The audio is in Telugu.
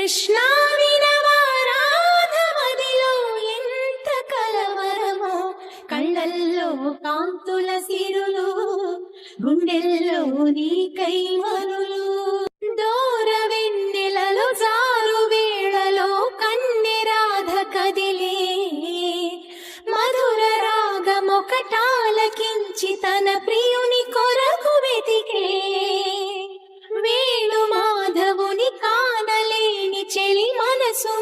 కృష్ణ వినవారాధమదిలో ఎంత కలవరమో, కళ్ళల్లో కాంతుల సిరులు, గుండెల్లో నీకై మరులు. దూర వెన్నెలలో జారు వేళలో కన్నెరాధ కదిలే, మధుర రాగమొకటాలకించి తన ప్రియుని కొరకు వెతికే. వేణు మాధవుని కానలేని చెలి మనసు